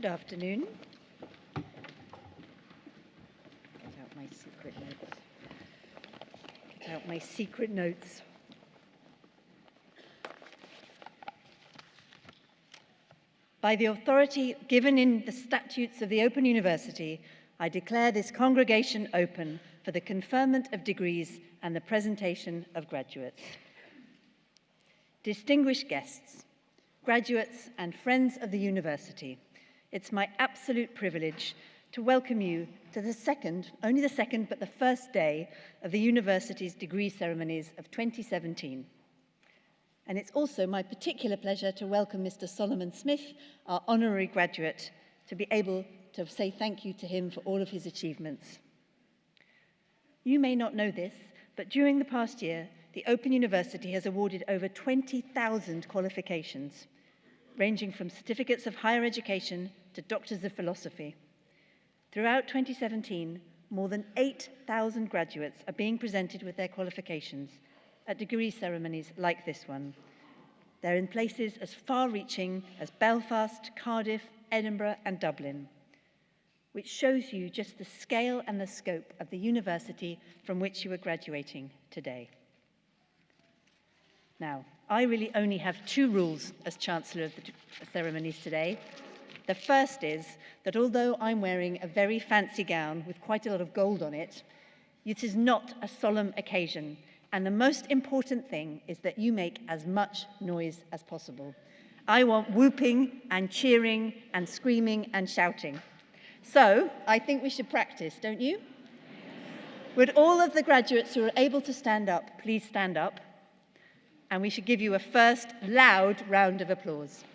Good afternoon. Get out my secret notes. Get out my secret notes. By the authority given in the statutes of the Open University, I declare this congregation open for the conferment of degrees and the presentation of graduates. Distinguished guests, graduates and friends of the university, it's my absolute privilege to welcome you to the only the second, but the first day of the university's degree ceremonies of 2017. And it's also my particular pleasure to welcome Mr. Solomon Smith, our honorary graduate, to be able to say thank you to him for all of his achievements. You may not know this, but during the past year, the Open University has awarded over 20,000 qualifications, ranging from certificates of higher education to doctors of philosophy. Throughout 2017, more than 8,000 graduates are being presented with their qualifications at degree ceremonies like this one. They're in places as far-reaching as Belfast, Cardiff, Edinburgh, and Dublin, which shows you just the scale and the scope of the university from which you are graduating today. Now, I really only have two rules as Chancellor of the ceremonies today. The first is that although I'm wearing a very fancy gown with quite a lot of gold on it, it is not a solemn occasion. And the most important thing is that you make as much noise as possible. I want whooping and cheering and screaming and shouting. So I think we should practice, don't you? Would all of the graduates who are able to stand up, please stand up? And we should give you a first loud round of applause.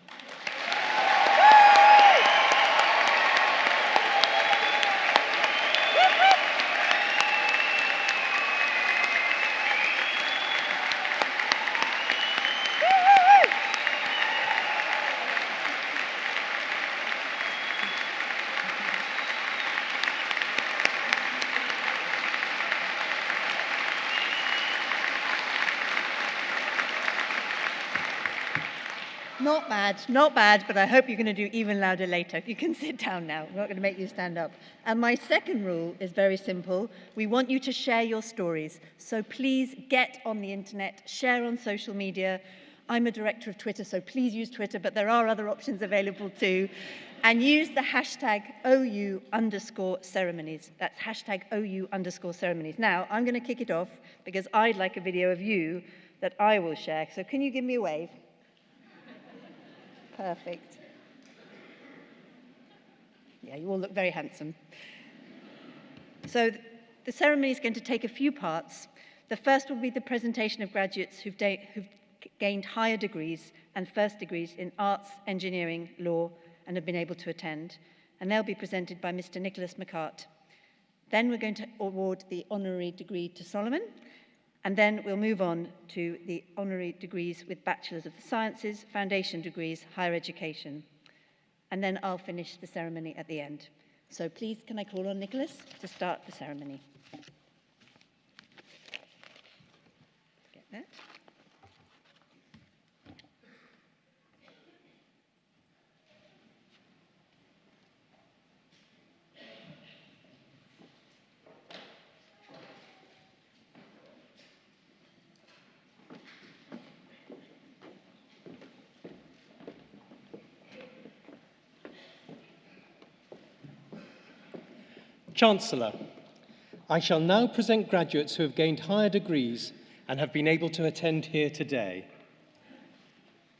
Not bad, but I hope you're going to do even louder later. You can sit down now. I'm not going to make you stand up. And my second rule is very simple. We want you to share your stories. So please get on the internet, share on social media. I'm a director of Twitter, so please use Twitter, but there are other options available too. And use the hashtag OU_ceremonies. That's hashtag OU_ceremonies. Now, I'm going to kick it off because I'd like a video of you that I will share. So can you give me a wave? Perfect. Yeah, you all look very handsome. So the ceremony is going to take a few parts. The first will be the presentation of graduates who've gained higher degrees and first degrees in arts, engineering, law, and have been able to attend. And they'll be presented by Mr. Nicholas McCart. Then we're going to award the honorary degree to Solomon. And then we'll move on to the honorary degrees with Bachelors of the Sciences, Foundation degrees, Higher Education. And then I'll finish the ceremony at the end. So please, can I call on Nicholas to start the ceremony? Get that. Chancellor, I shall now present graduates who have gained higher degrees and have been able to attend here today.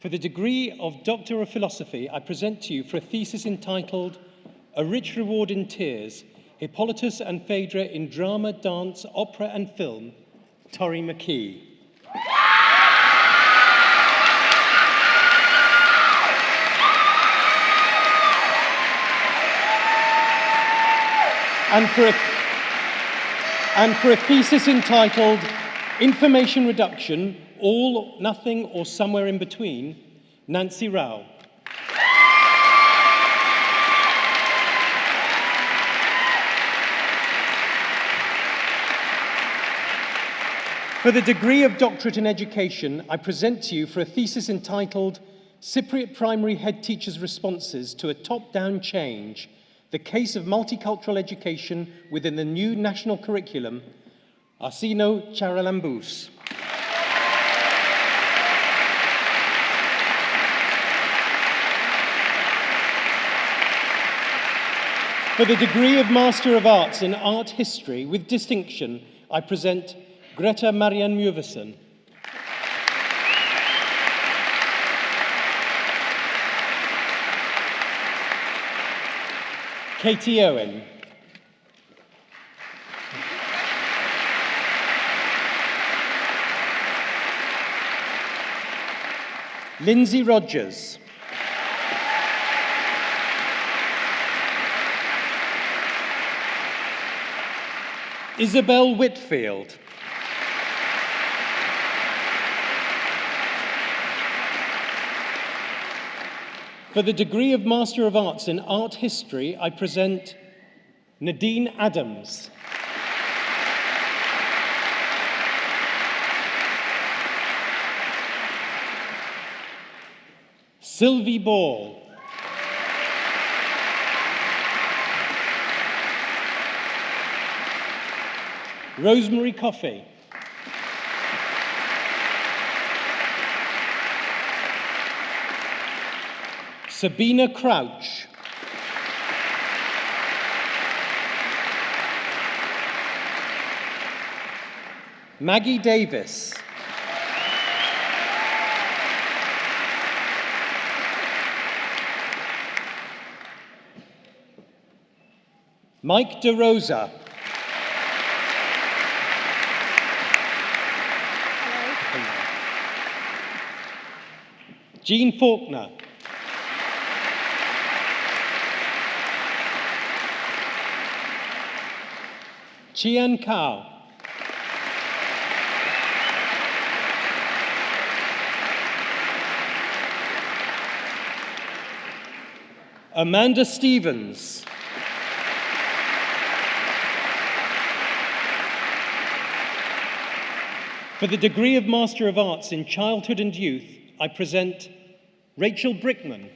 For the degree of Doctor of Philosophy, I present to you for a thesis entitled A Rich Reward in Tears, Hippolytus and Phaedra in Drama, Dance, Opera and Film, Torry McKee. And for a thesis entitled Information Reduction, All, Nothing or Somewhere in Between, Nancy Rao. For the degree of Doctorate in Education, I present to you for a thesis entitled Cypriot primary head teachers' responses to a top-down change, the case of multicultural education within the new national curriculum, Arsino Charalambous. For the degree of Master of Arts in Art History with distinction, I present Greta Marianne Mjøversen. Katie Owen. Lindsay Rogers. Isabel Whitfield. For the degree of Master of Arts in Art History, I present Nadine Adams. Sylvie Ball. Rosemary Coffey. Sabina Crouch. Maggie Davis. Mike De Rosa. Jean Faulkner. Chian Kao. Amanda Stevens. For the degree of Master of Arts in Childhood and Youth, I present Rachel Brickman.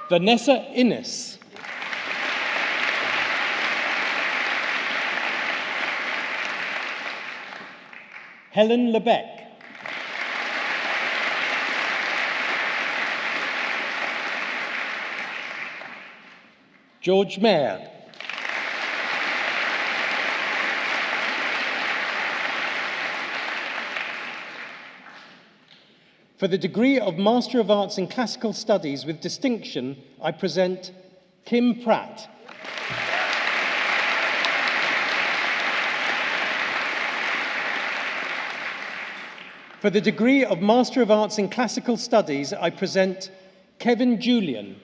Vanessa Innes. Helen Lebec. George Mayer. For the degree of Master of Arts in Classical Studies with distinction, I present Kim Pratt. For the degree of Master of Arts in Classical Studies, I present Kevin Julian.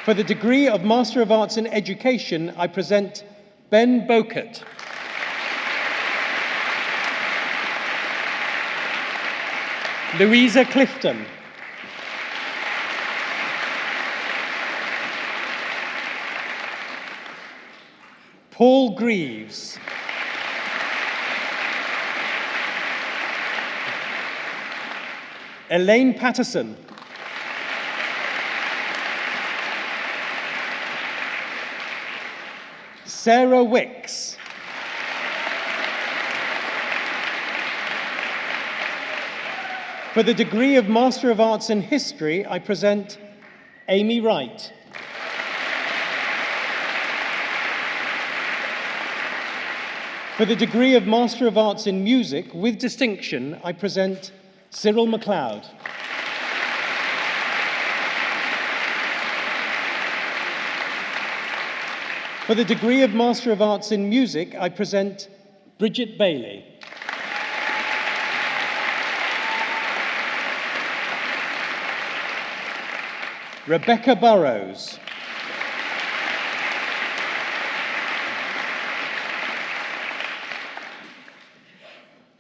For the degree of Master of Arts in Education, I present Ben Bokert. Louisa Clifton. Paul Greaves. Elaine Patterson. Sarah Wicks. For the degree of Master of Arts in History, I present Amy Wright. For the degree of Master of Arts in Music with distinction, I present Cyril MacLeod. For the degree of Master of Arts in Music, I present Bridget Bailey. Rebecca Burrows.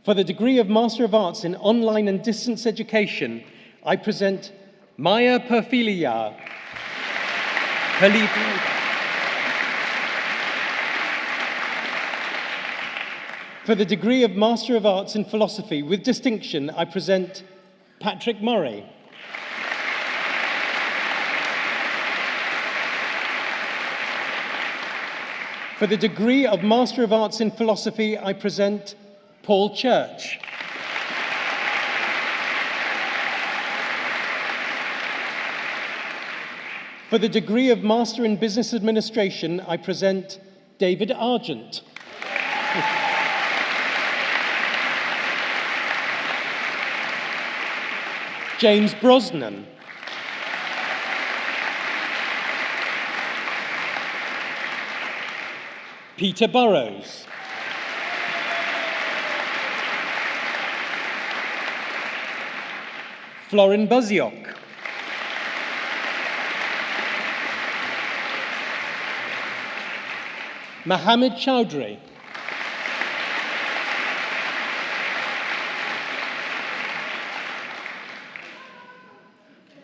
For the degree of Master of Arts in Online and Distance Education, I present Maya Perfilia. Khalid. For the degree of Master of Arts in Philosophy with distinction, I present Patrick Murray. For the degree of Master of Arts in Philosophy, I present Paul Church. For the degree of Master in Business Administration, I present David Argent. James Brosnan. Peter Burrows. Florin Buziok. Mohammed Chowdhury.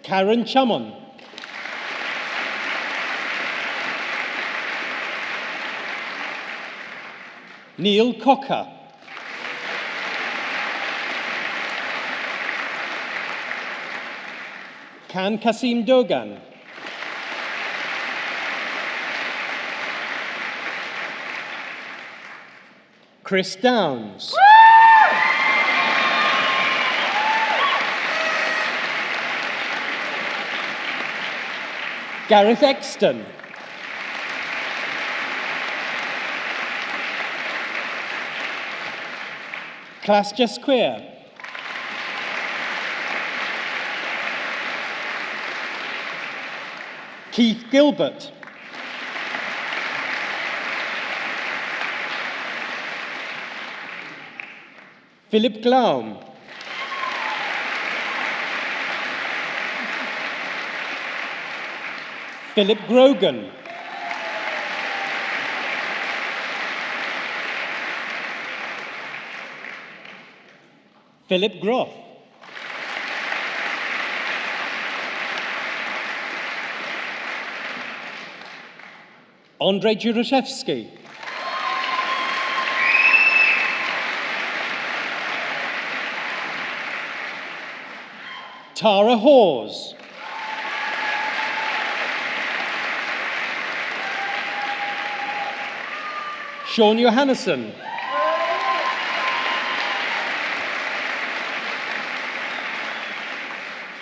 Karen Chamon. Neil Cocker. Khan Kasim Dogan. Chris Downs. Gareth Exton. Clas Jesquire. Keith Gilbert. Philip Glaum. Philip Grogan. Philip Groff. Andrei Juroshevsky. Tara Hawes. Sean Johannesson.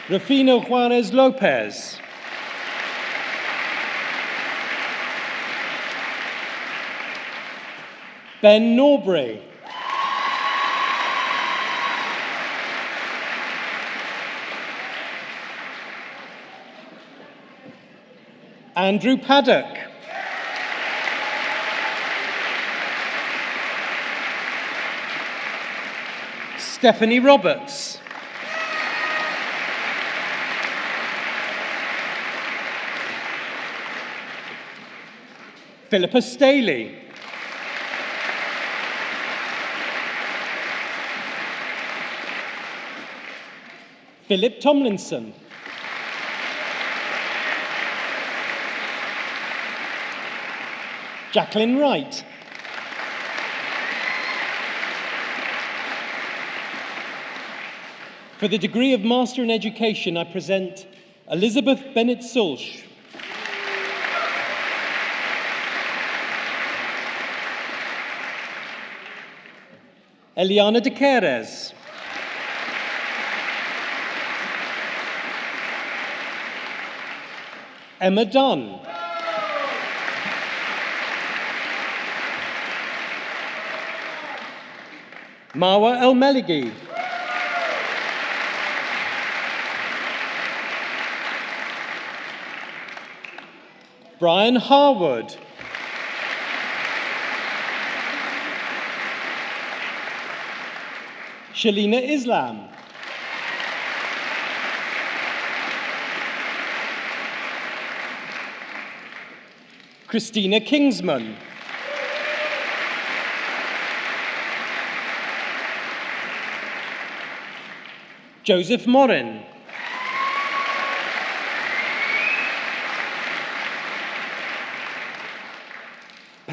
Rufino Juarez Lopez. Ben Norbury. Andrew Paddock. Stephanie Roberts. Philippa Staley. Philip Tomlinson. Jacqueline Wright. For the degree of Master in Education, I present Elizabeth Bennett Sulsh. Eliana de Queres. Emma Dunn. Marwa El Meligi. Brian Harwood. Shalina Islam. Christina Kingsman. Joseph Morin.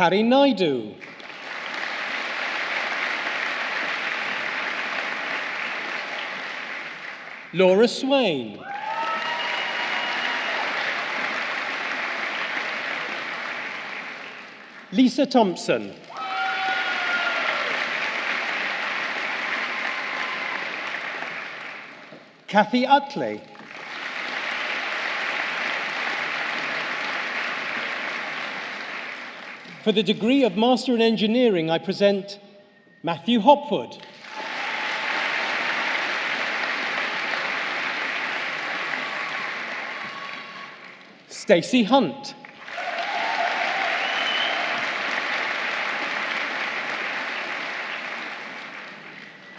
Hari Naidu. Laura Swain. Lisa Thompson. Kathy Utley. For the degree of Master in Engineering, I present Matthew Hopwood. Stacey Hunt.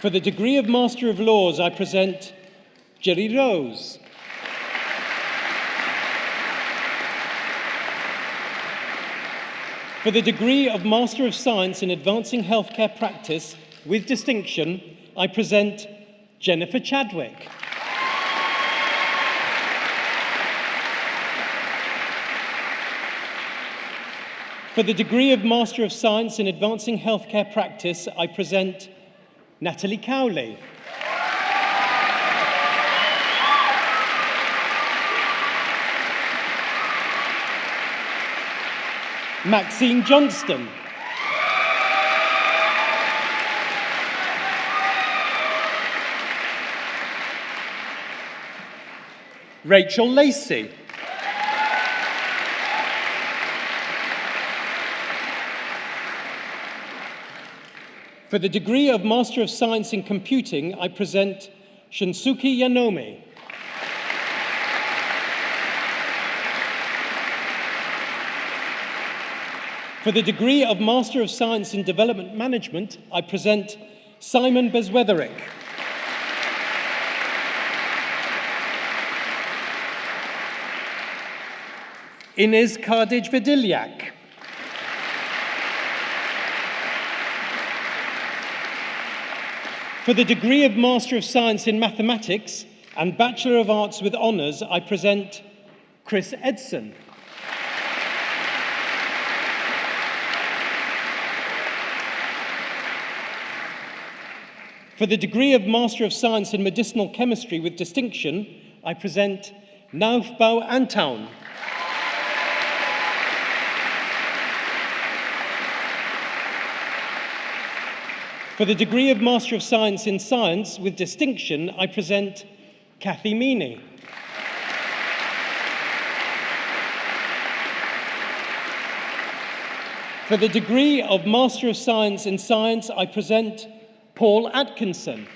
For the degree of Master of Laws, I present Jerry Rose. For the degree of Master of Science in Advancing Healthcare Practice with distinction, I present Jennifer Chadwick. For the degree of Master of Science in Advancing Healthcare Practice, I present Natalie Cowley. Maxine Johnston. Rachel Lacey. For the degree of Master of Science in Computing, I present Shunsuke Yanome. For the degree of Master of Science in Development Management, I present Simon Beswetherick. Inez Kardij-Vidilyak. For the degree of Master of Science in Mathematics and Bachelor of Arts with Honours, I present Chris Edson. For the degree of Master of Science in Medicinal Chemistry with distinction, I present Naufbau Antoun. For the degree of Master of Science in Science with distinction, I present Kathy Meany. For the degree of Master of Science in Science, I present Paul Atkinson.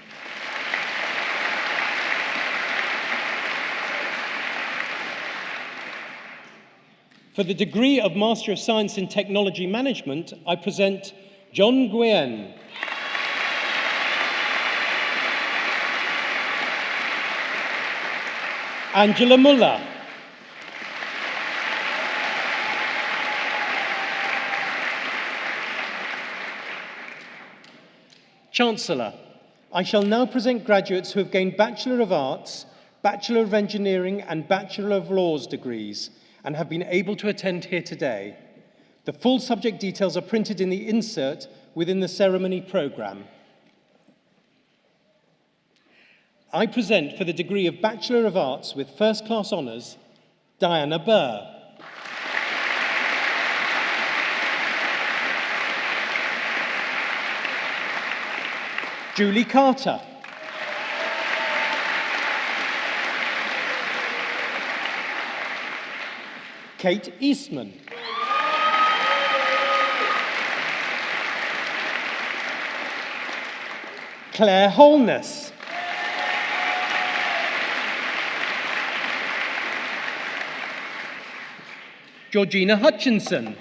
For the degree of Master of Science in Technology Management, I present John Nguyen. Angela Muller. Chancellor, I shall now present graduates who have gained Bachelor of Arts, Bachelor of Engineering and Bachelor of Laws degrees and have been able to attend here today. The full subject details are printed in the insert within the ceremony programme. I present for the degree of Bachelor of Arts with First Class Honours, Diana Burr. Julie Carter. Kate Eastman. Claire Holness. Georgina Hutchinson.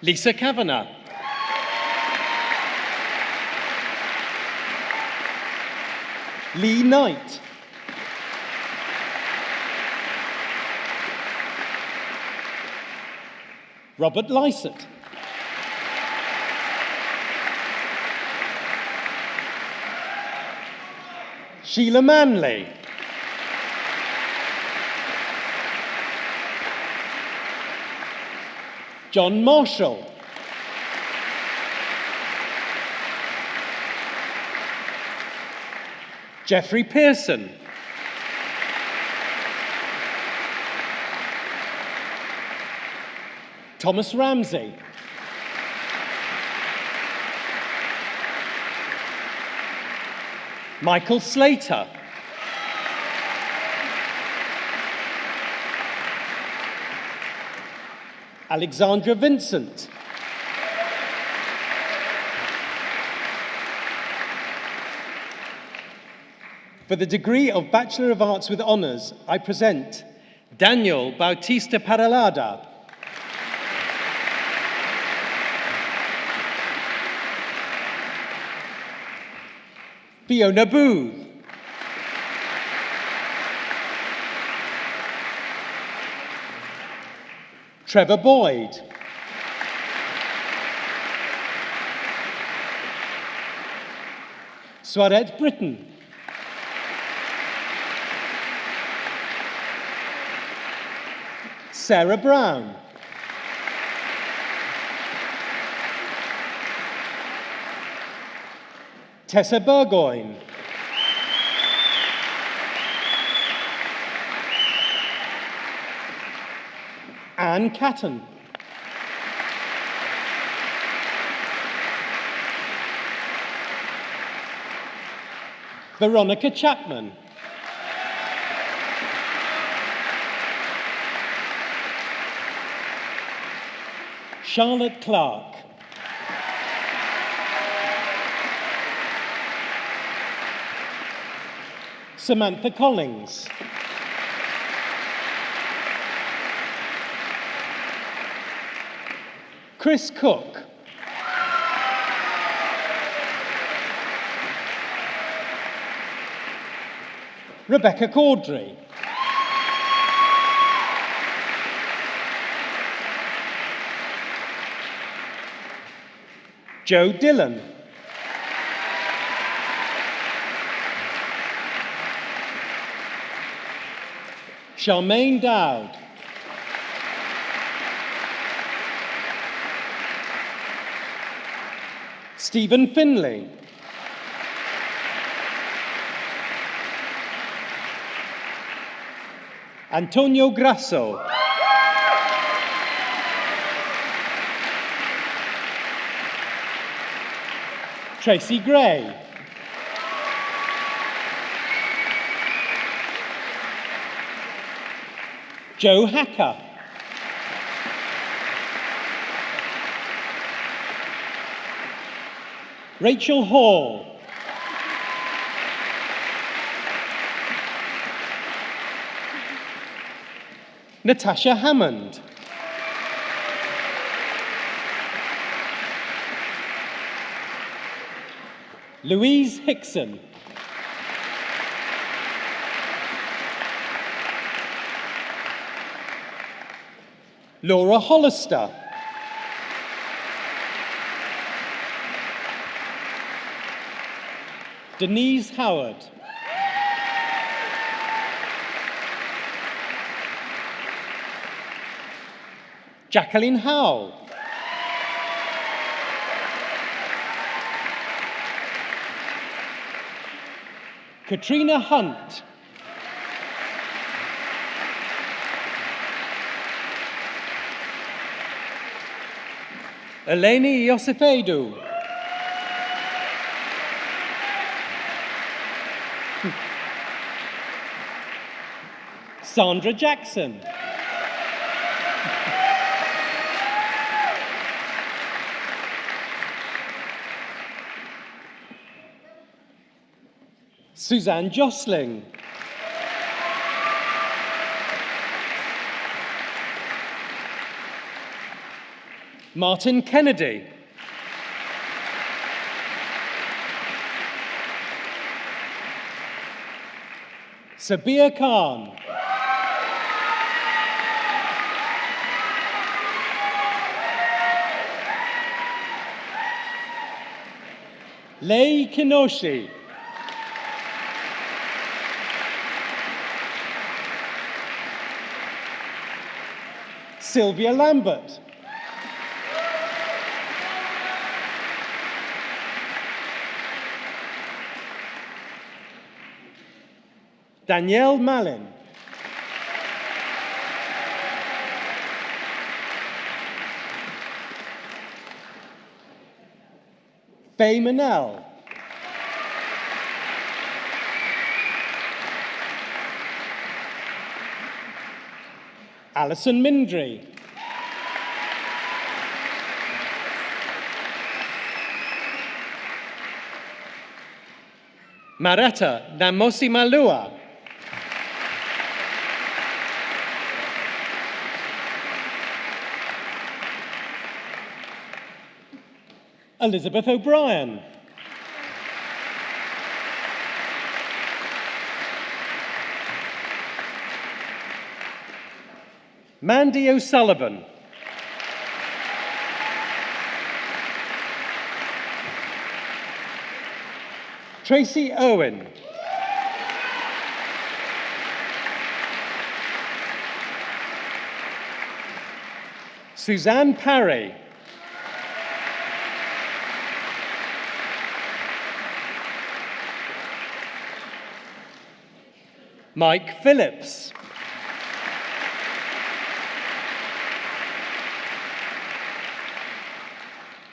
Lisa Kavanagh. Lee Knight. Robert Lysett. Sheila Manley. John Marshall. Jeffrey Pearson. Thomas Ramsey. Michael Slater. Alexandra Vincent. For the degree of Bachelor of Arts with Honours, I present Daniel Bautista Paralada. Fiona Booth. Trevor Boyd. Swaret Britton. Sarah Brown. Tessa Burgoyne. Anne Catton. Veronica Chapman. Charlotte Clark. Samantha Collins. Chris Cook. Rebecca Caudry. Joe Dillon. Charmaine Dowd. Stephen Finley. Antonio Grasso. Tracy Gray. Joe Hacker. Rachel Hall. Natasha Hammond. Louise Hickson. Laura Hollister. Denise Howard. Jacqueline Howell. Katrina Hunt. Eleni Iosifadou. Sandra Jackson. Suzanne Jostling. Martin Kennedy. Sabir Khan. Lei Kinoshi. Sylvia Lambert. Danielle Mallin. Faye Manel. Alison Mindry. Maretta Namosi Malua. Elizabeth O'Brien. Mandy O'Sullivan. Tracy Owen. Suzanne Parry. Mike Phillips.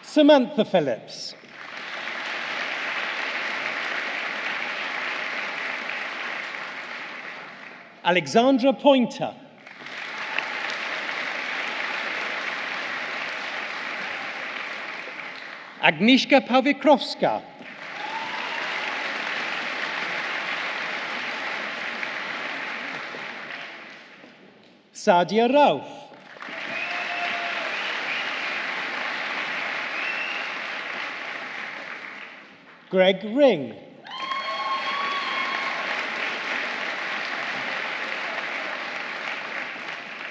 Samantha Phillips. Alexandra Pointer. Agnieszka Pawikrowska. Sadia Rauf. Greg Ring.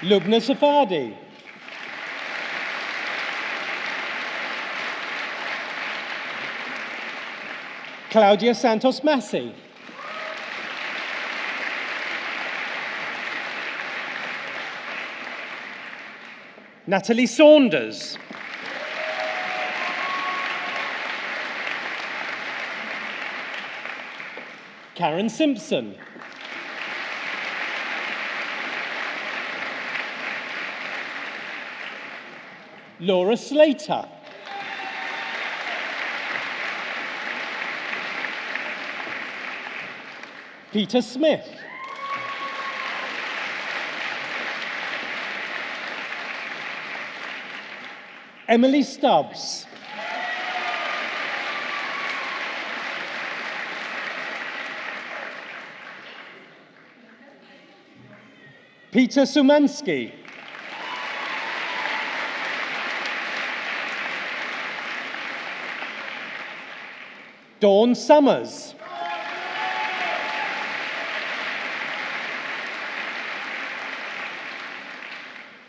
Lubna Safadi. Claudia Santos Massi. Natalie Saunders. Karen Simpson. Laura Slater. Peter Smith. Emily Stubbs. Peter Sumansky. Dawn Summers.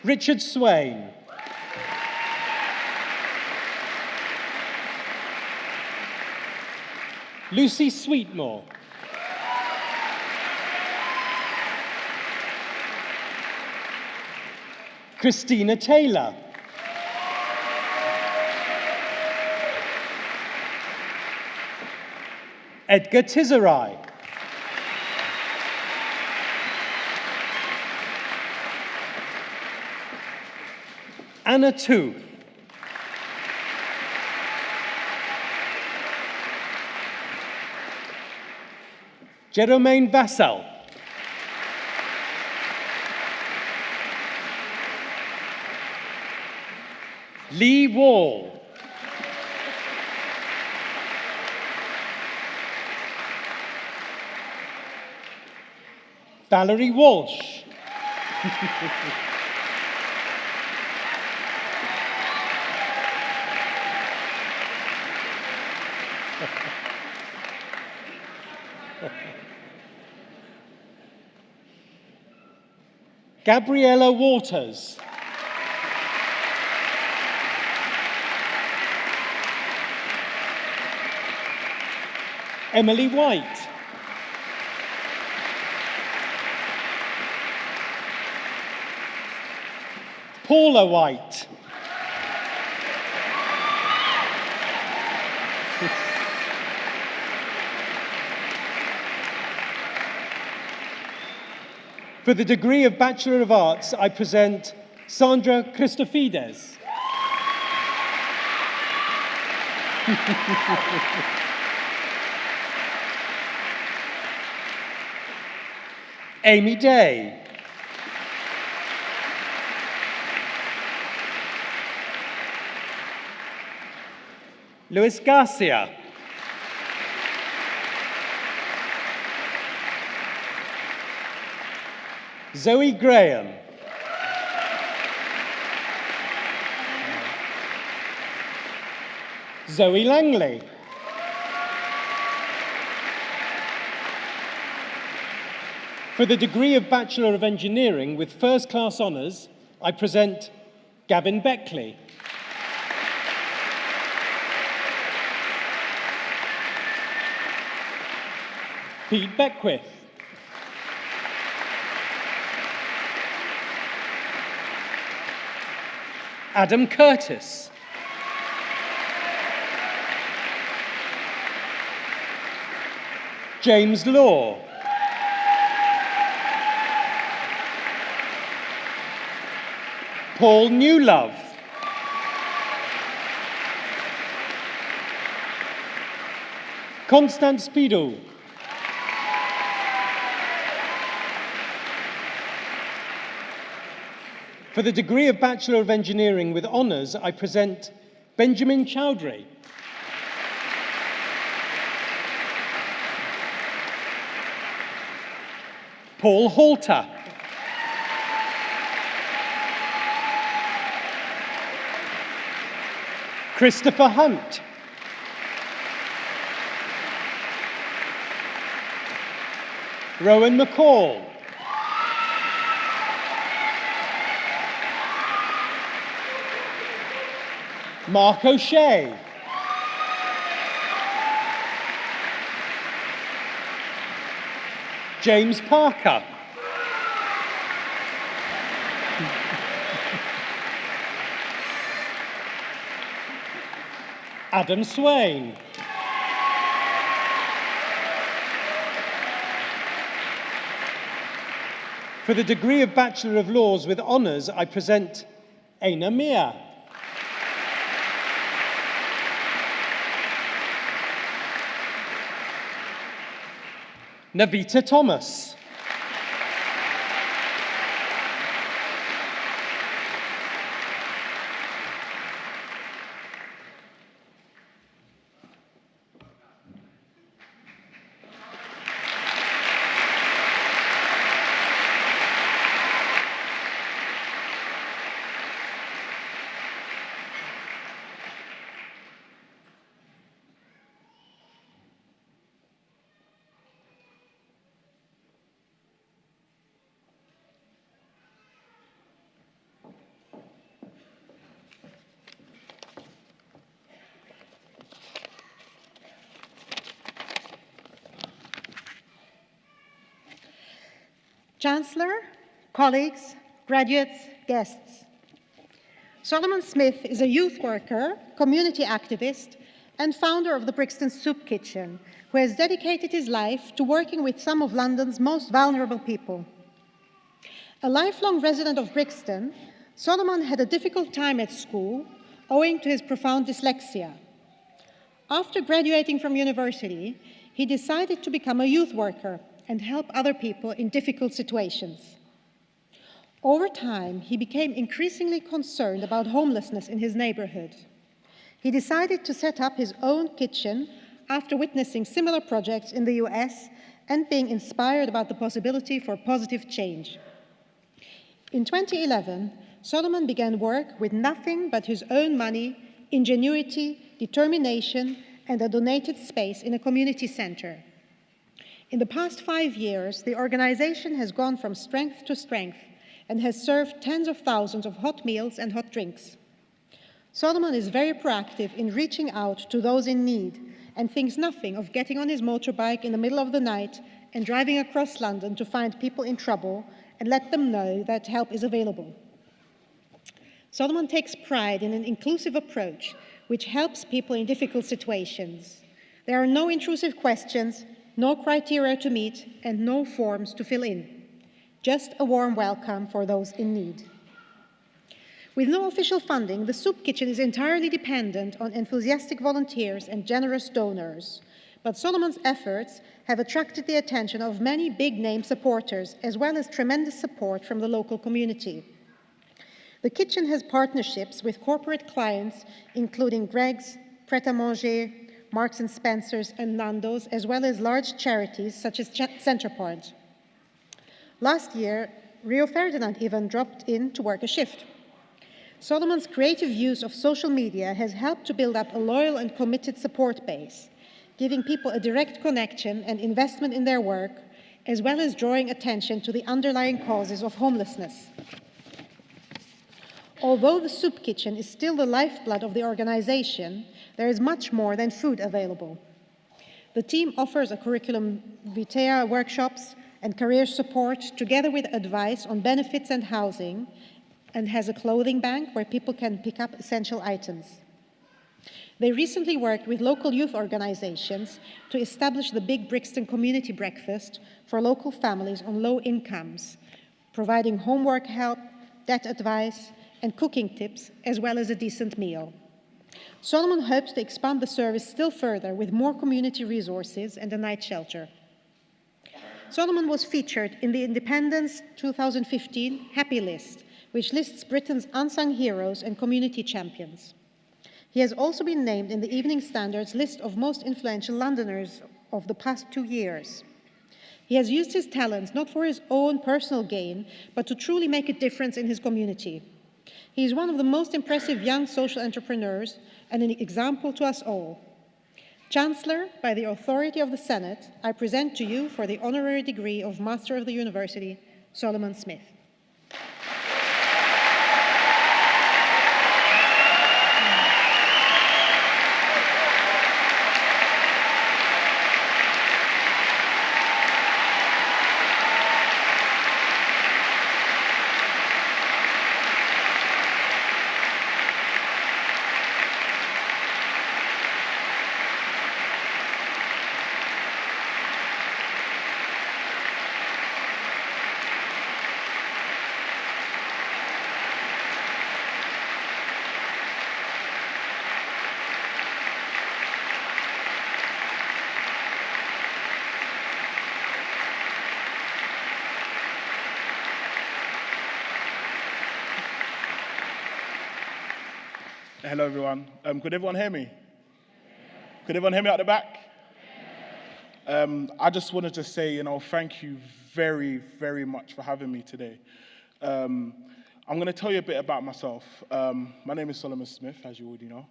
Richard Swain. Lucy Sweetmore. Christina Taylor. Edgar Tizerai. Anna Tooth. Jermaine Vassal. Lee Wall. Valerie Walsh. Gabriella Waters. Emily White. Paula White. For the degree of Bachelor of Arts, I present Sandra Christofides. Amy Day. Luis Garcia. Zoe Graham. Zoe Langley. For the degree of Bachelor of Engineering with First Class Honours, I present Gavin Beckley. Pete Beckwith. Adam Curtis. James Law. Paul Newlove. Constance Spidel. For the degree of Bachelor of Engineering with Honours, I present Benjamin Chowdhury. Paul Halter. Christopher Hunt. Rowan McCall. Mark O'Shea. James Parker. Adam Swain. For the degree of Bachelor of Laws with Honours, I present Aina Mia. Navita Thomas. Chancellor, colleagues, graduates, guests. Solomon Smith is a youth worker, community activist, and founder of the Brixton Soup Kitchen, who has dedicated his life to working with some of London's most vulnerable people. A lifelong resident of Brixton, Solomon had a difficult time at school owing to his profound dyslexia. After graduating from university, he decided to become a youth worker and help other people in difficult situations. Over time, he became increasingly concerned about homelessness in his neighborhood. He decided to set up his own kitchen after witnessing similar projects in the US and being inspired about the possibility for positive change. In 2011, Solomon began work with nothing but his own money, ingenuity, determination, and a donated space in a community center. In the past 5 years, the organization has gone from strength to strength and has served tens of thousands of hot meals and hot drinks. Solomon is very proactive in reaching out to those in need and thinks nothing of getting on his motorbike in the middle of the night and driving across London to find people in trouble and let them know that help is available. Solomon takes pride in an inclusive approach which helps people in difficult situations. There are no intrusive questions, no criteria to meet, and no forms to fill in. Just a warm welcome for those in need. With no official funding, the soup kitchen is entirely dependent on enthusiastic volunteers and generous donors. But Solomon's efforts have attracted the attention of many big-name supporters, as well as tremendous support from the local community. The kitchen has partnerships with corporate clients, including Greggs, Pret A Manger, Marks and Spencer's, and Nando's, as well as large charities such as Centrepoint. Last year, Rio Ferdinand even dropped in to work a shift. Solomon's creative use of social media has helped to build up a loyal and committed support base, giving people a direct connection and investment in their work, as well as drawing attention to the underlying causes of homelessness. Although the soup kitchen is still the lifeblood of the organization, there is much more than food available. The team offers a curriculum vitae workshops and career support, together with advice on benefits and housing, and has a clothing bank where people can pick up essential items. They recently worked with local youth organizations to establish the Big Brixton Community Breakfast for local families on low incomes, providing homework help, debt advice, and cooking tips, as well as a decent meal. Solomon hopes to expand the service still further with more community resources and a night shelter. Solomon was featured in the Independent's 2015 Happy List, which lists Britain's unsung heroes and community champions. He has also been named in the Evening Standard's list of most influential Londoners of the past 2 years. He has used his talents not for his own personal gain, but to truly make a difference in his community. He is one of the most impressive young social entrepreneurs and an example to us all. Chancellor, by the authority of the Senate, I present to you for the honorary degree of Master of the University, Solomon Smith. Hello, everyone. Could everyone hear me? Could everyone hear me at the back? I just wanted to say, thank you very, very much for having me today. I'm going to tell you a bit about myself. My name is Solomon Smith, as you already know,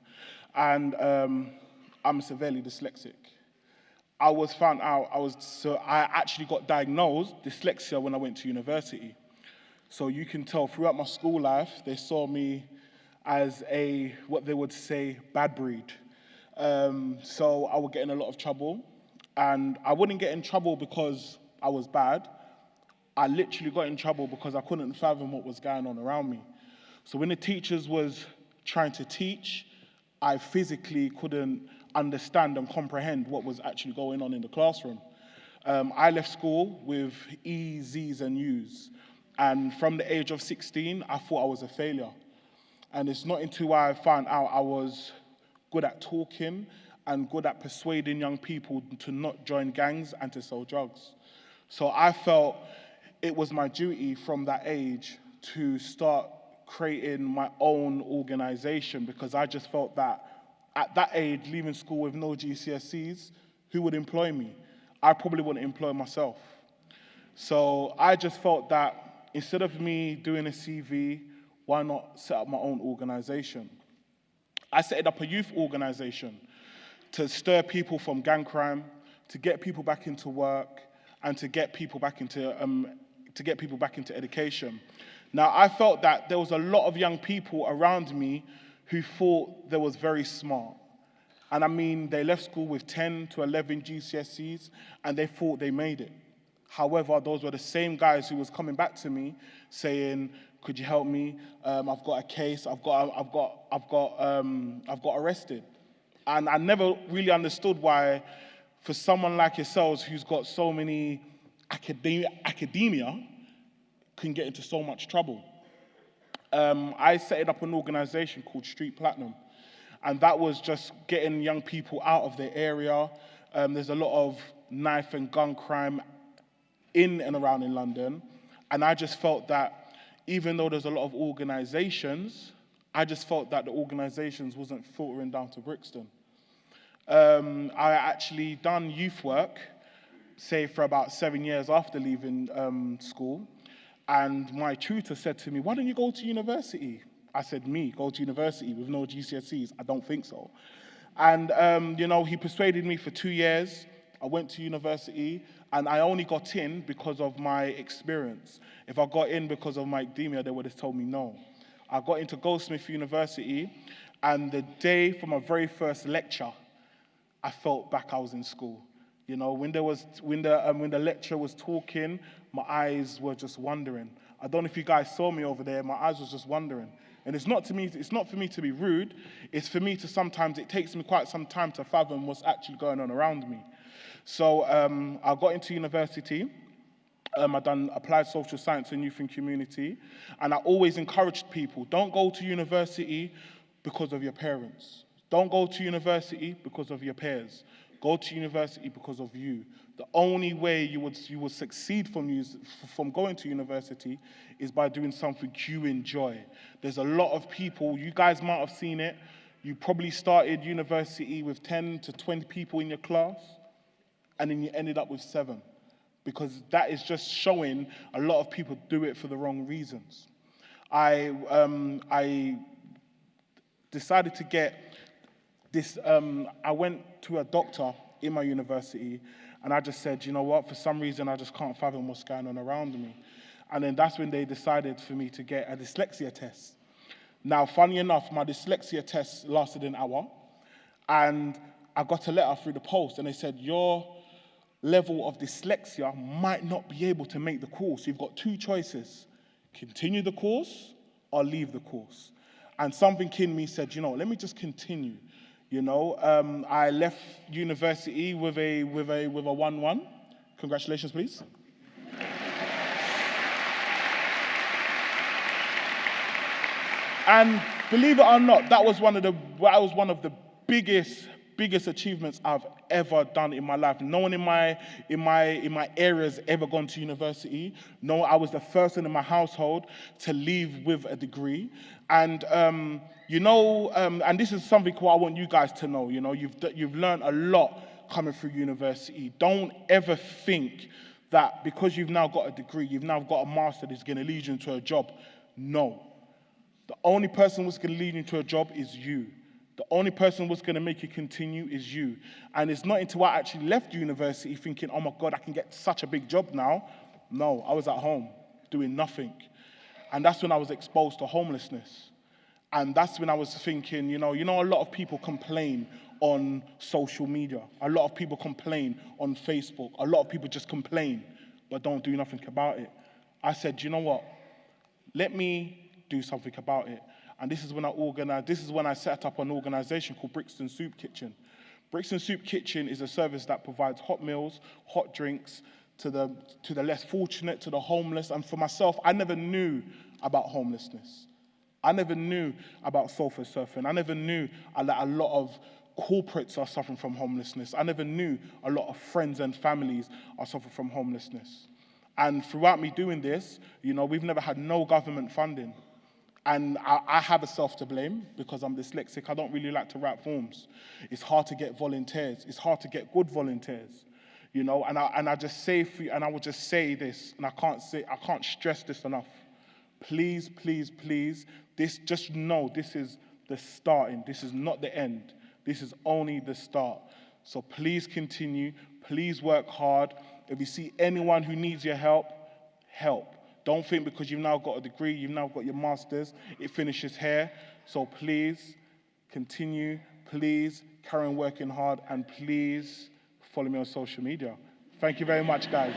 and I'm severely dyslexic. I actually got diagnosed dyslexia when I went to university. So you can tell throughout my school life, they saw me as what they would say, bad breed. So I would get in a lot of trouble, and I wouldn't get in trouble because I was bad. I literally got in trouble because I couldn't fathom what was going on around me. So when the teachers was trying to teach, I physically couldn't understand and comprehend what was actually going on in the classroom. I left school with E's, Z's, and U's. And from the age of 16, I thought I was a failure. And it's not until I found out I was good at talking and good at persuading young people to not join gangs and to sell drugs. So I felt it was my duty from that age to start creating my own organization, because I just felt that at that age, leaving school with no GCSEs, who would employ me? I probably wouldn't employ myself. So I just felt that instead of me doing a CV, why not set up my own organization? I set up a youth organization to stir people from gang crime, to get people back into work, and to get people back into education. Now, I felt that there was a lot of young people around me who thought they was very smart. And I mean, they left school with 10 to 11 GCSEs, and they thought they made it. However, those were the same guys who was coming back to me saying, "Could you help me? I've got a case. I've got arrested." And I never really understood why, for someone like yourselves who's got so many academia, can get into so much trouble. I set up an organization called Street Platinum, and that was just getting young people out of their area. There's a lot of knife and gun crime in and around in London, and I just felt that even though there's a lot of organizations, I just felt that the organizations wasn't filtering down to Brixton. I actually done youth work, say for about 7 years after leaving school, and my tutor said to me, "Why don't you go to university?" I said, "Me, go to university with no GCSEs? I don't think so." And, he persuaded me for 2 years. I went to university, and I only got in because of my experience. If I got in because of my academia, they would have told me no. I got into Goldsmith University, and the day for my very first lecture, I felt back I was in school. When the lecturer was talking, my eyes were just wandering. I don't know if you guys saw me over there. My eyes was just wandering. And it's not for me to be rude. It's for me to sometimes, it takes me quite some time to fathom what's actually going on around me. So I got into university. I done applied social science and youth and community. And I always encouraged people, don't go to university because of your parents. Don't go to university because of your peers. Go to university because of you. The only way you would succeed from going to university is by doing something you enjoy. There's a lot of people, you guys might have seen it, you probably started university with 10 to 20 people in your class, and then you ended up with 7. Because that is just showing a lot of people do it for the wrong reasons. I decided to get this, I went to a doctor in my university, and I just said, you know what, for some reason I just can't fathom what's going on around me. And then that's when they decided for me to get a dyslexia test. Now, funny enough, my dyslexia test lasted an hour, and I got a letter through the post, and they said, your level of dyslexia might not be able to make the course. You've got 2 choices, continue the course or leave the course. And something in me said, let me just continue. I left university with a 1-1. Congratulations, please. And believe it or not, that was one of the biggest achievements I've ever done in my life. No one in my area has ever gone to university. No, I was the first one in my household to leave with a degree. And and this is something I want you guys to know. You've learned a lot coming through university. Don't ever think that because you've now got a degree, you've now got a master that's going to lead you into a job. No. The only person who's going to lead you into a job is you. The only person who's going to make you continue is you. And it's not until I actually left university thinking, oh my God, I can get such a big job now. No, I was at home doing nothing. And that's when I was exposed to homelessness. And that's when I was thinking, a lot of people complain on social media. A lot of people complain on Facebook. A lot of people just complain, but don't do nothing about it. I said, you know what? Let me do something about it. And this is when I set up an organization called Brixton Soup Kitchen. Brixton Soup Kitchen is a service that provides hot meals, hot drinks to the less fortunate, to the homeless. And for myself, I never knew about homelessness. I never knew about sofa surfing. I never knew that a lot of corporates are suffering from homelessness. I never knew a lot of friends and families are suffering from homelessness. And throughout me doing this, we've never had no government funding. And I have a self to blame because I'm dyslexic. I don't really like to write forms. It's hard to get volunteers. It's hard to get good volunteers, And I just say and I will just say this, and I can't stress this enough. Please, please, please. This is the starting. This is not the end. This is only the start. So please continue. Please work hard. If you see anyone who needs your help, help. Don't think because you've now got a degree, you've now got your master's, it finishes here. So please continue, please carry on working hard, and please follow me on social media. Thank you very much, guys.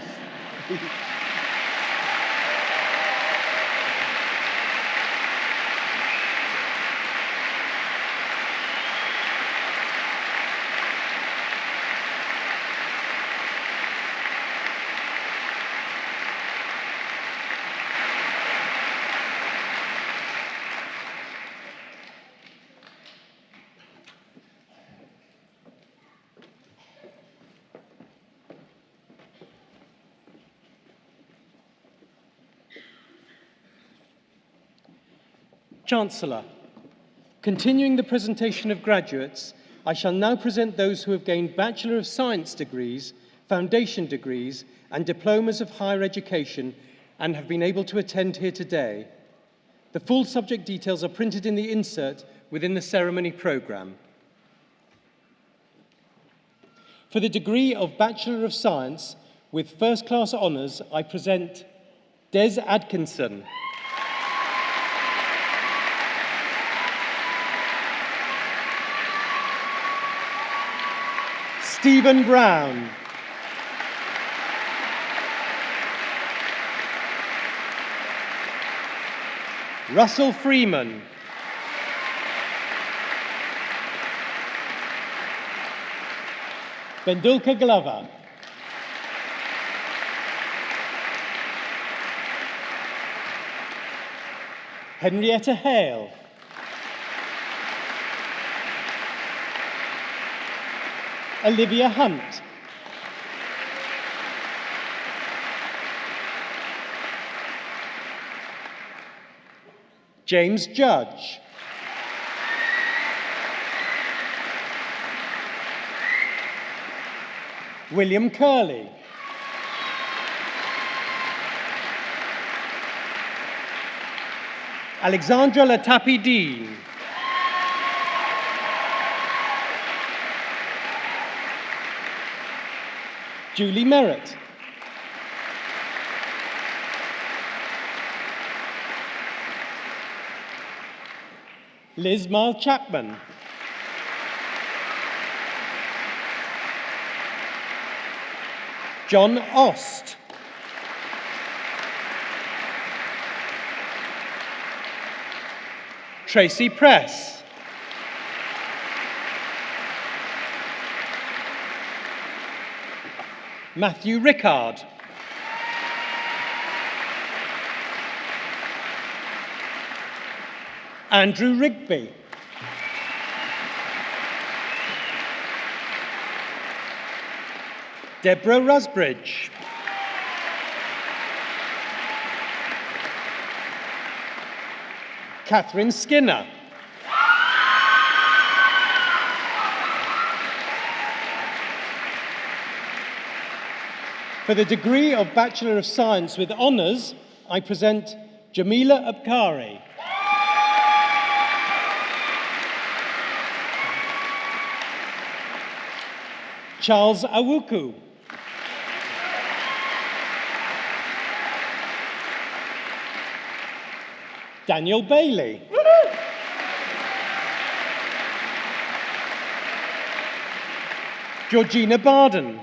Chancellor, continuing the presentation of graduates, I shall now present those who have gained Bachelor of Science degrees, foundation degrees, and diplomas of higher education and have been able to attend here today. The full subject details are printed in the insert within the ceremony programme. For the degree of Bachelor of Science with first-class honours, I present Des Atkinson, Stephen Brown, Russell Freeman, Bendulka Glover, Henrietta Hale, Olivia Hunt, James Judge, William Curley, Alexandra Latapi-Dean, Julie Merritt, Liz Miles Chapman, John Ost, Tracy Press, Matthew Rickard, Andrew Rigby, Deborah Rusbridge, Catherine Skinner, for the degree of Bachelor of Science with honours, I present Jamila Abkari, Charles Awuku, Daniel Bailey, Georgina Barden,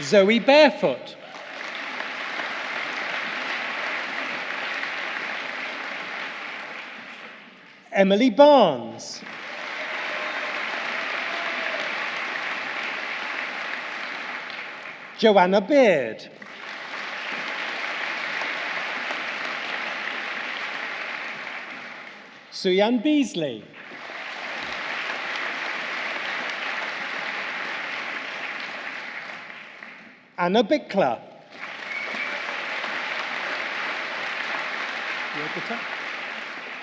Zoe Barefoot, Emily Barnes, Joanna Beard, Suyan Beasley, Anna Bickler,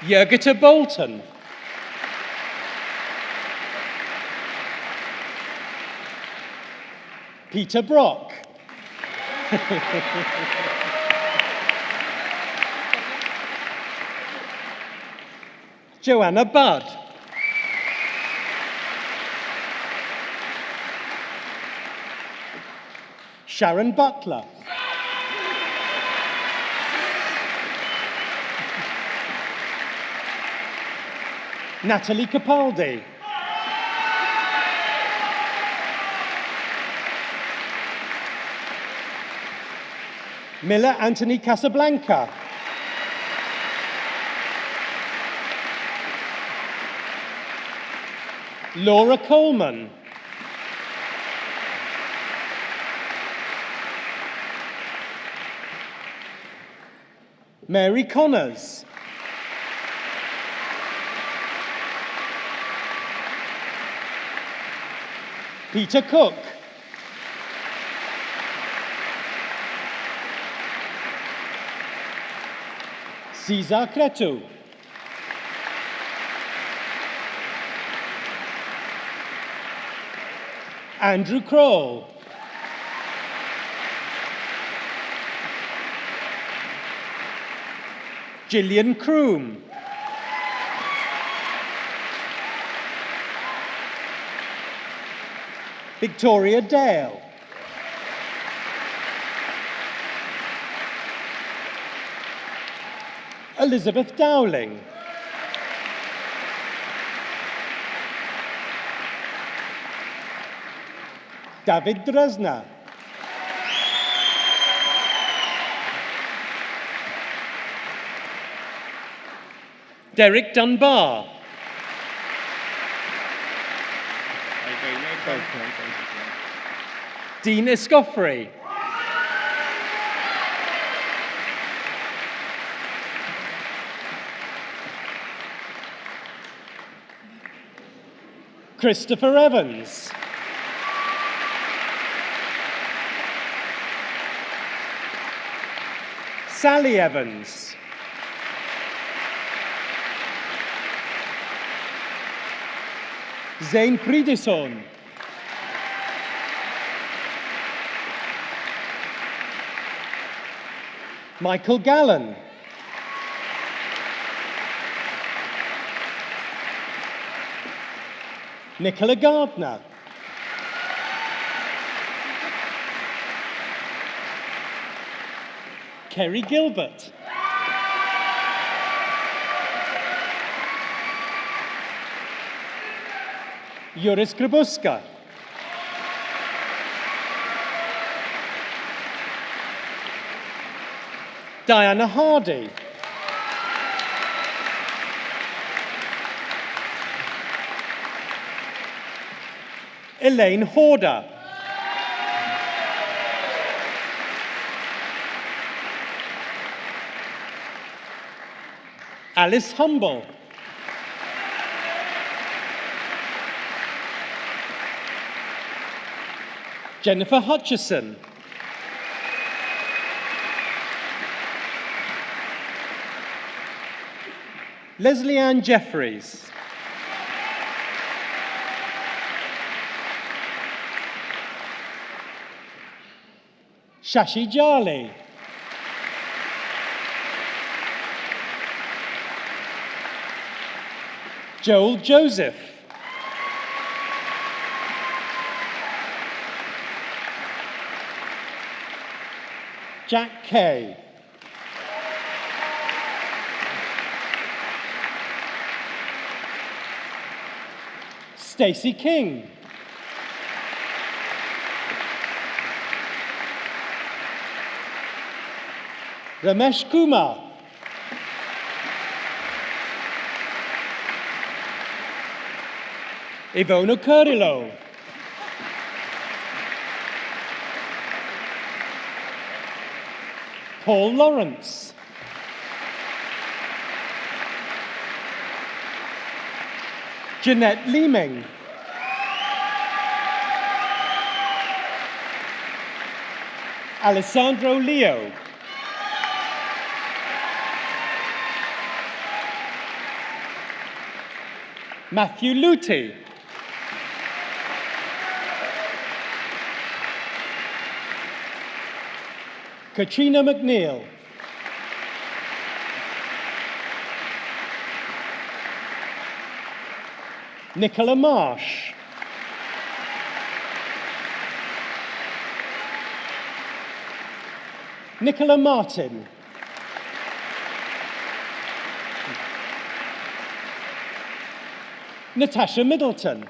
Jurgita Bolton, Peter Brock, Joanna Budd, Sharon Butler, Natalie Capaldi, Miller Anthony Casablanca, Laura Coleman, Mary Connors, Peter Cook, Cesar Cretu. Andrew Kroll. Gillian Kroom. Victoria Dale. Elizabeth Dowling. David Dresner. Derek Dunbar. Dean Escoffrey. Christopher Evans. Sally Evans. Zane Fridison. Michael Gallen. Nicola Gardner. Kerry Gilbert. Joris Krabuska. Diana Hardy. Elaine Horder. Alice Humble. Jennifer Hutchison. Leslie Ann Jeffries. Shashi Jali. Joel Joseph. Jack Kay. Stacey King. Ramesh Kumar. Ivona Kurillo. Paul Lawrence. Jeanette Leeming. Alessandro Leo. Matthew Luty. Katrina McNeil. Nicola Marsh. Nicola Martin. Natasha Middleton.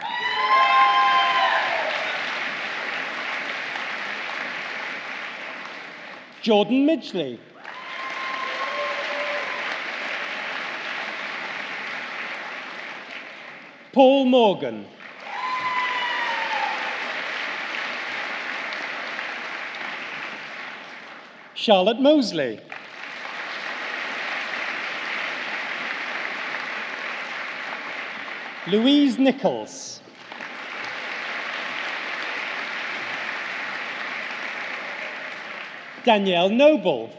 Jordan Midgley. Paul Morgan. Charlotte Mosley. Louise Nichols. Danielle Noble.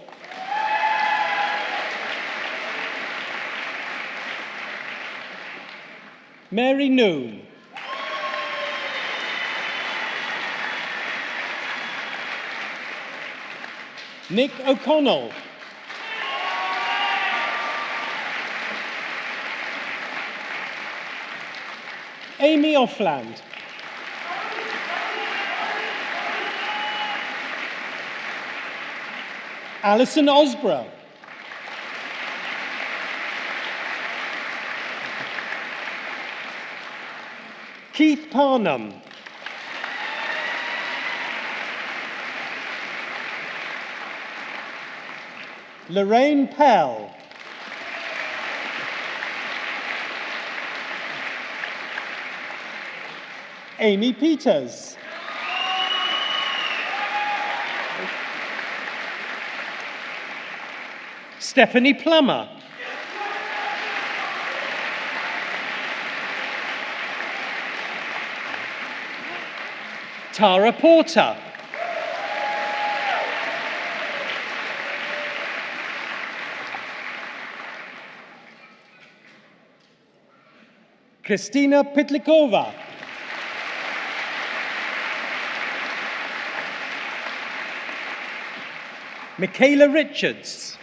Mary Noon. Nick O'Connell. Amy Offland. Alison Osborough. Keith Parnham. Lorraine Pell. Amy Peters. Stephanie Plummer. Tara Porter. Kristina Pitlikova. Michaela Richards.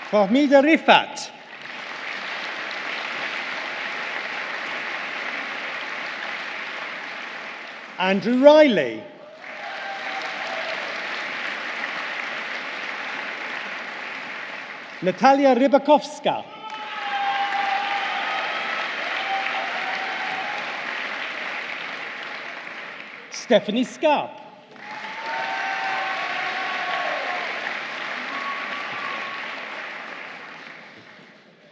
Fahmida Rifat. Andrew Riley. Natalia Rybakowska. Stephanie Scarp.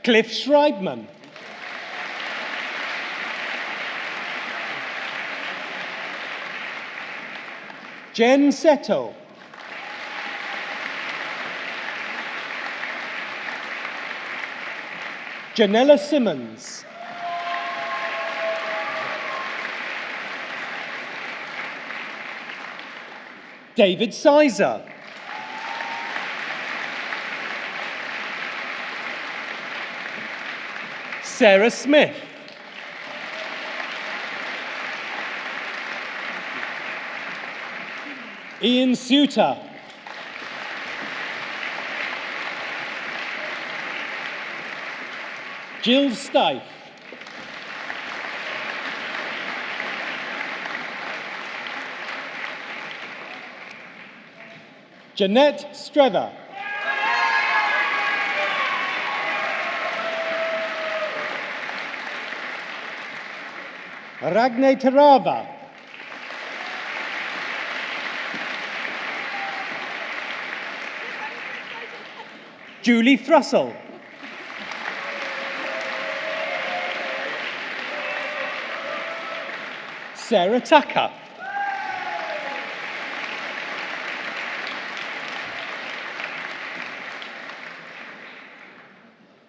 Cliff Schreibman. Jen Seto. Janella Simmons. David Sizer. Sarah Smith. Ian Suter. Jill Stife. Jeanette Strether. Ragne Tarava. Julie Thrussell. Sarah Tucker.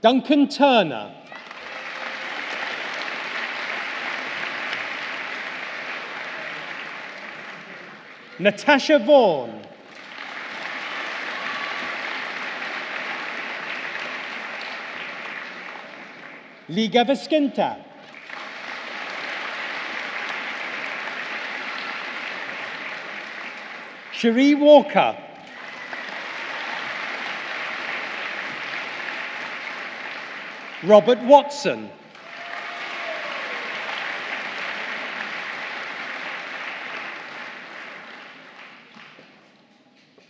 Duncan Turner. Natasha Vaughan. Liga Vesquenta. Cherie Walker. Robert Watson.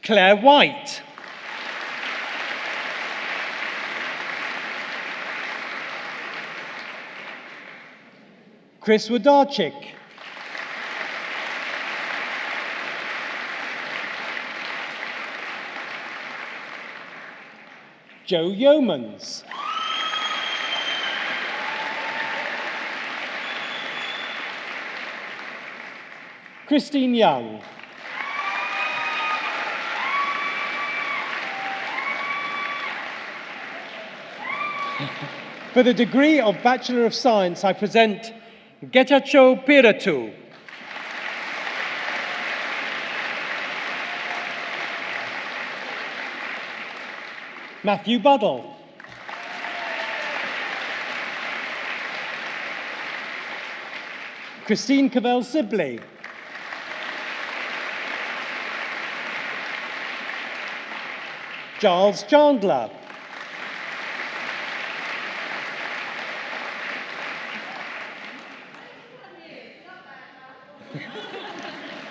Claire White. Chris Wodarczyk. Joe Yeomans. Christine Young. For the degree of Bachelor of Science, I present Getachew Piratu. Matthew Buddle. Christine Cavell-Sibley. Giles Chandler.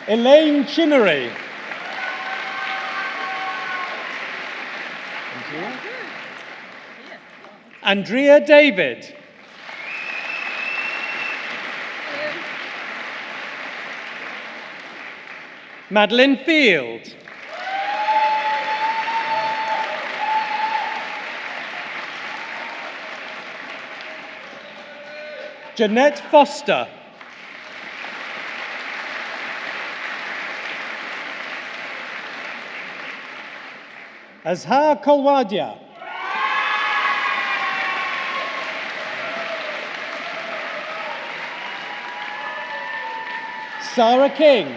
Elaine Chinnery. Andrea David. Madeline Field. Jeanette Foster. Azhar Kolwadia. Sarah King.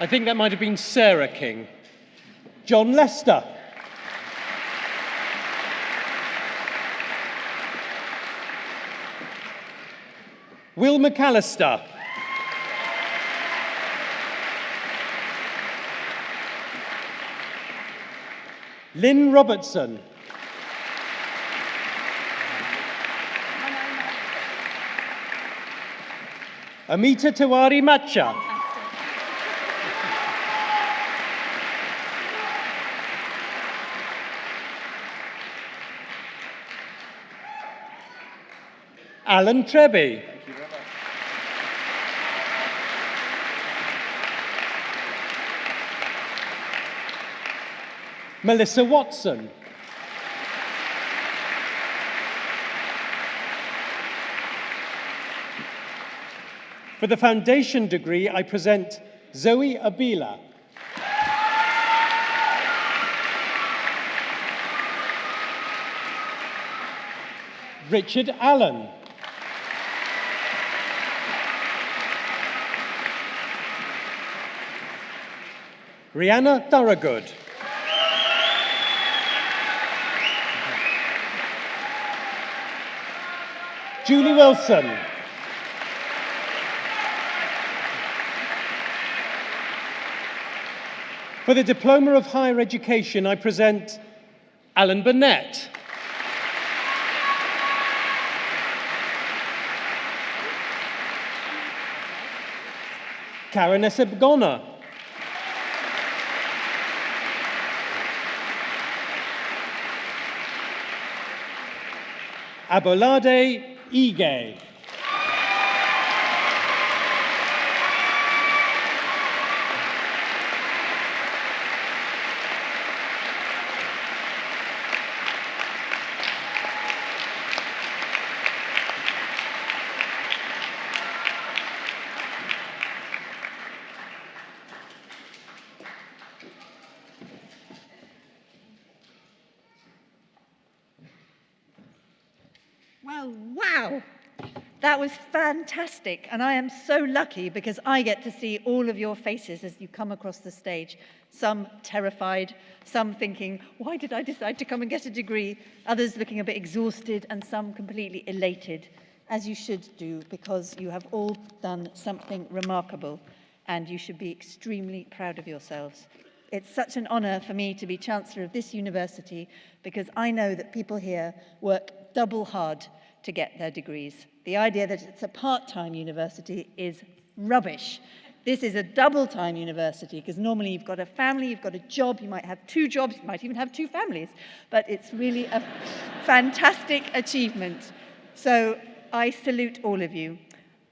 I think that might have been Sarah King. John Lester. Will McAllister. Lynn Robertson. Amita Tiwari Macha. Alan Treby. Melissa Watson. For the foundation degree, I present Zoe Abila. Richard Allen. Rihanna Thorogood. Julie Wilson. For the Diploma of Higher Education, I present Alan Burnett. Karen Esebgona. Abolade Ige. Well, wow! That was fantastic, and I am so lucky because I get to see all of your faces as you come across the stage. Some terrified, some thinking, why did I decide to come and get a degree? Others looking a bit exhausted, and some completely elated, as you should do, because you have all done something remarkable, and you should be extremely proud of yourselves. It's such an honour for me to be Chancellor of this university because I know that people here work double hard to get their degrees. The idea that it's a part-time university is rubbish. This is a double-time university because normally you've got a family, you've got a job, you might have 2 jobs, you might even have 2 families, but it's really a fantastic achievement. So I salute all of you.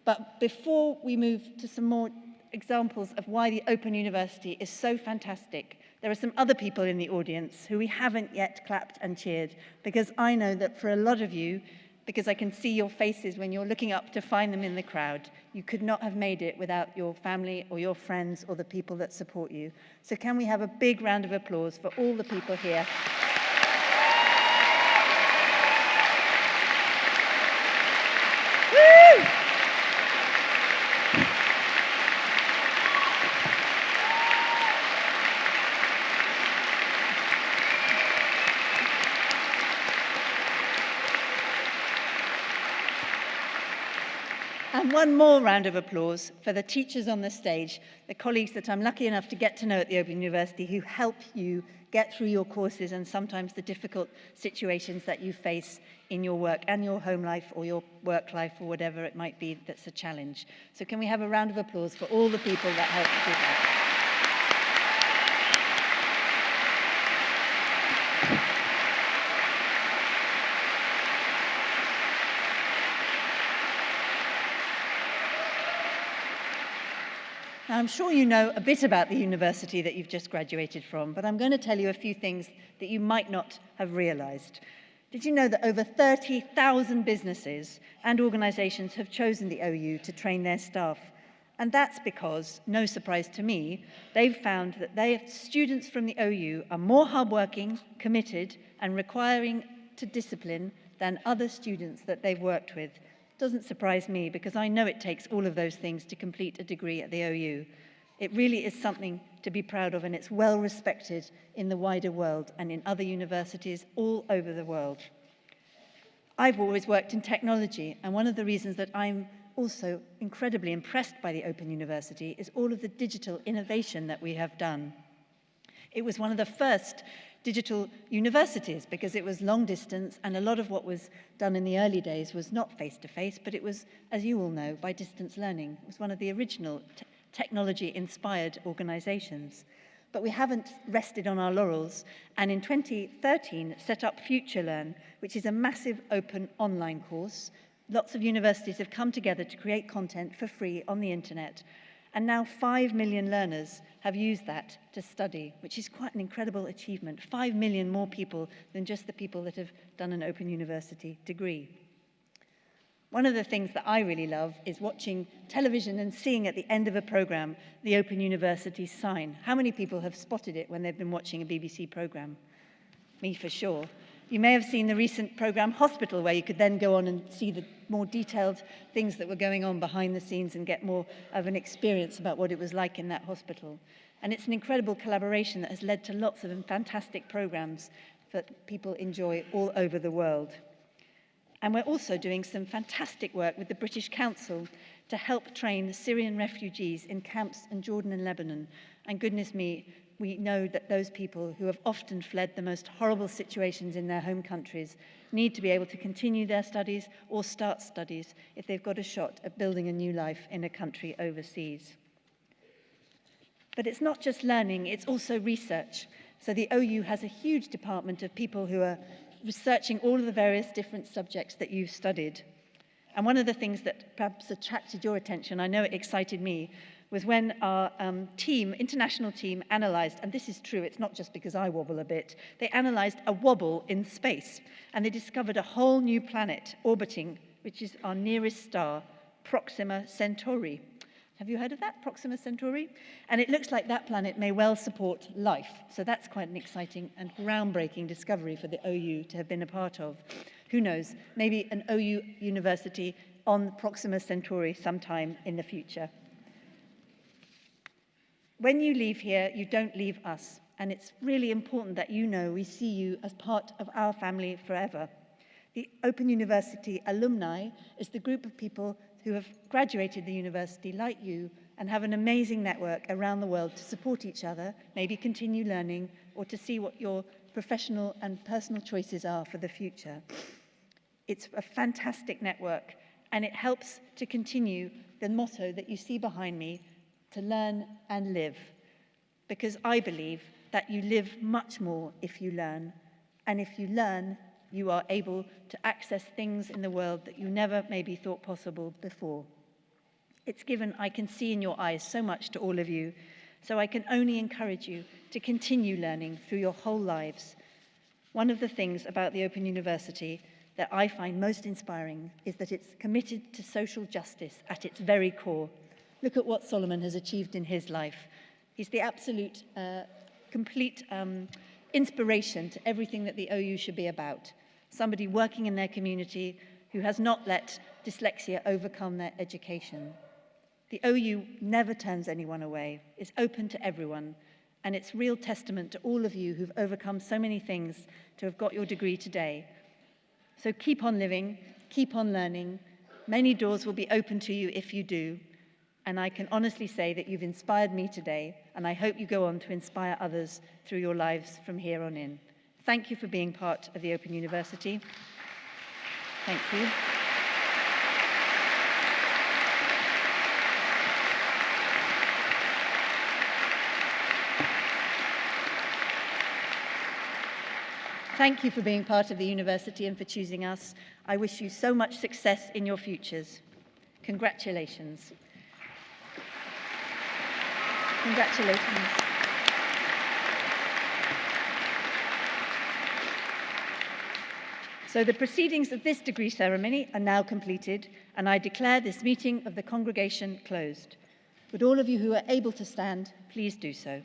But before we move to some more examples of why the Open University is so fantastic, there are some other people in the audience who we haven't yet clapped and cheered, because I know that for a lot of you, because I can see your faces when you're looking up to find them in the crowd, you could not have made it without your family or your friends or the people that support you. So can we have a big round of applause for all the people here? Woo! And one more round of applause for the teachers on the stage, the colleagues that I'm lucky enough to get to know at the Open University who help you get through your courses and sometimes the difficult situations that you face in your work and your home life or your work life or whatever it might be that's a challenge. So can we have a round of applause for all the people that help do that? Now, I'm sure you know a bit about the university that you've just graduated from, but I'm going to tell you a few things that you might not have realized. Did you know that over 30,000 businesses and organizations have chosen the OU to train their staff? And that's because, no surprise to me, they've found that students from the OU are more hardworking, committed, and requiring to discipline than other students that they've worked with. Doesn't surprise me because I know it takes all of those things to complete a degree at the OU. It really is something to be proud of, and it's well respected in the wider world and in other universities all over the world. I've always worked in technology, and one of the reasons that I'm also incredibly impressed by the Open University is all of the digital innovation that we have done. It was one of the first digital universities because it was long distance, and a lot of what was done in the early days was not face-to-face, but it was, as you all know, by distance learning. It was one of the original technology-inspired organizations. But we haven't rested on our laurels, and in 2013 set up FutureLearn, which is a massive open online course. Lots of universities have come together to create content for free on the internet, and now 5 million learners have used that to study, which is quite an incredible achievement. 5 million more people than just the people that have done an Open University degree. One of the things that I really love is watching television and seeing at the end of a program the Open University sign. How many people have spotted it when they've been watching a BBC program? Me for sure. You may have seen the recent program Hospital, where you could then go on and see the more detailed things that were going on behind the scenes and get more of an experience about what it was like in that hospital. And it's an incredible collaboration that has led to lots of fantastic programs that people enjoy all over the world. And we're also doing some fantastic work with the British Council to help train Syrian refugees in camps in Jordan and Lebanon. And goodness me, we know that those people who have often fled the most horrible situations in their home countries need to be able to continue their studies or start studies if they've got a shot at building a new life in a country overseas. But it's not just learning, it's also research. So the OU has a huge department of people who are researching all of the various different subjects that you've studied. And one of the things that perhaps attracted your attention, I know it excited me, was when our international team analysed, and this is true, it's not just because I wobble a bit, they analysed a wobble in space, and they discovered a whole new planet orbiting, which is our nearest star, Proxima Centauri. Have you heard of that, Proxima Centauri? And it looks like that planet may well support life, so that's quite an exciting and groundbreaking discovery for the OU to have been a part of. Who knows, maybe an OU university on Proxima Centauri sometime in the future. When you leave here, you don't leave us, and it's really important that you know we see you as part of our family forever. The Open University alumni is the group of people who have graduated the university like you and have an amazing network around the world to support each other, maybe continue learning, or to see what your professional and personal choices are for the future. It's a fantastic network, and it helps to continue the motto that you see behind me, to learn and live, because I believe that you live much more if you learn, and if you learn, you are able to access things in the world that you never maybe thought possible before. It's given, I can see in your eyes, so much to all of you, so I can only encourage you to continue learning through your whole lives. One of the things about the Open University that I find most inspiring is that it's committed to social justice at its very core. Look at what Solomon has achieved in his life. He's the absolute, complete inspiration to everything that the OU should be about. Somebody working in their community who has not let dyslexia overcome their education. The OU never turns anyone away. It's open to everyone. And it's real testament to all of you who've overcome so many things to have got your degree today. So keep on living, keep on learning, Many doors will be open to you if you do, and I can honestly say that you've inspired me today, and I hope you go on to inspire others through your lives from here on in. Thank you for being part of the Open University. Thank you. Thank you for being part of the university and for choosing us. I wish you so much success in your futures. Congratulations. Congratulations. So the proceedings of this degree ceremony are now completed, and I declare this meeting of the congregation closed. Would all of you who are able to stand, please do so.